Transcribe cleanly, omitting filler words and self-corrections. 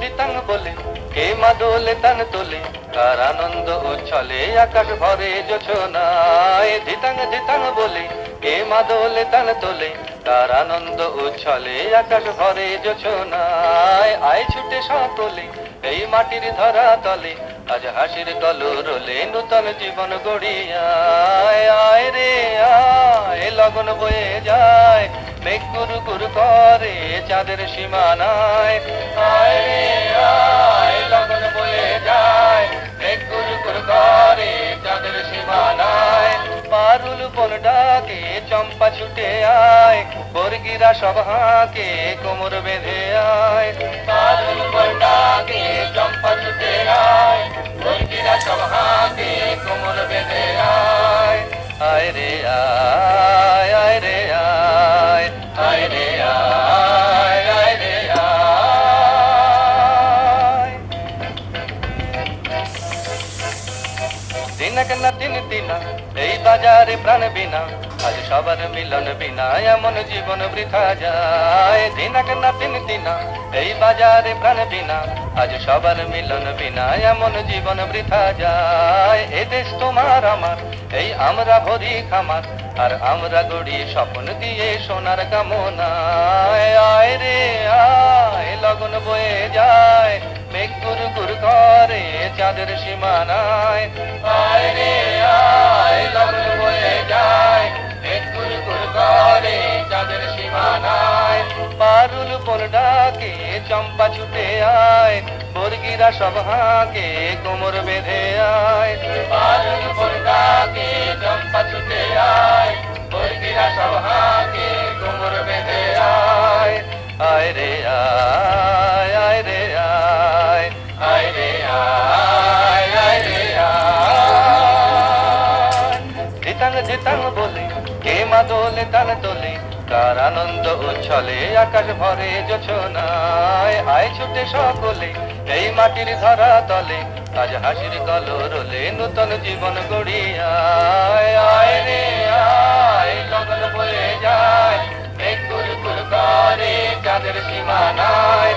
দিতাং বলে কে মা দোলে তান তোলে, কার আনন্দ উচ্ছলে আকাশ ভরে জোছনায়। দিতাং বলে কে মা দোলে তান তোলে, কার আনন্দ উচ্ছলে আকাশ ভরে জোছনায়। আয় ছুটে সকলে এই মাটির ধরা তলে, আজ হাসির কলরলে নূতন জীবন গড়িয়ায়। আয় রে আয় লগন বয়ে যায়, মেঘ গুরু গুরু করে চাঁদের সীমানায়। আয় রে আয় লগন বয়ে যায়, মেঘ গুরু গুরু করে চাঁদের সীমানায়। পারুল বন ডাকে চম্পা ছুটে আয়, বর্গিরা সব হাঁকে কোমর বেঁধে আয়। পারুল বন ডাকে চম্পা ছুটে আয়, বর্গিরা সব হাঁকে কোমর বেঁধে আয়। আয় রে আয়, আয় রে আয়, আয় রে আয়, আয় রে আয়। দিনক না দিনা এই বাজারে প্রাণ বিনা, আজ সবার মিলন বিনা এমন জীবন বৃথা যায়। দিনক না দিনা এই বাজারে প্রাণ বিনা, আজ সবার মিলন বিনা এমন জীবন বৃথা যায়। এ দেশ তোমার আমার, এই আমরা ভরি খামার, আর আমরা গড়ি স্বপ্ন দিয়ে সোনার কামনায়। আয় রে আয় লগন বয়ে যায়, মেঘ গুরু গুরু করে চাঁদের সীমানায়। আয় রে আয় লগন বয়ে যায়, মেঘ গুরু গুরু করে চাঁদের সীমানায়। পারুল বন ডাকে চম্পা ছুটে আয়, বর্গিরা সব হাঁকে কোমর বেঁধে আয়। পারুল বন ডাকে চম্পা ছুটে আয়, বর্গিরা সব হাঁকে কোমর বেঁধে আয়। আয় রে আয়, আয় রে আয়, আয় রে আয়, আয় রে আয়। দিতাং বলে কে মা দোলে তান তোলে, কার আনন্দ উচ্ছলে আকাশ ভরে জোছনায়। আয় ছুটে সকলে এই মাটির ধরা তলে, আজ হাসির কলরলে নূতন জীবন গড়িয়ায়। আয় রে আয় লগন বয়ে যায়, মেঘ গুরু গুরু করে চাঁদের সীমানায়।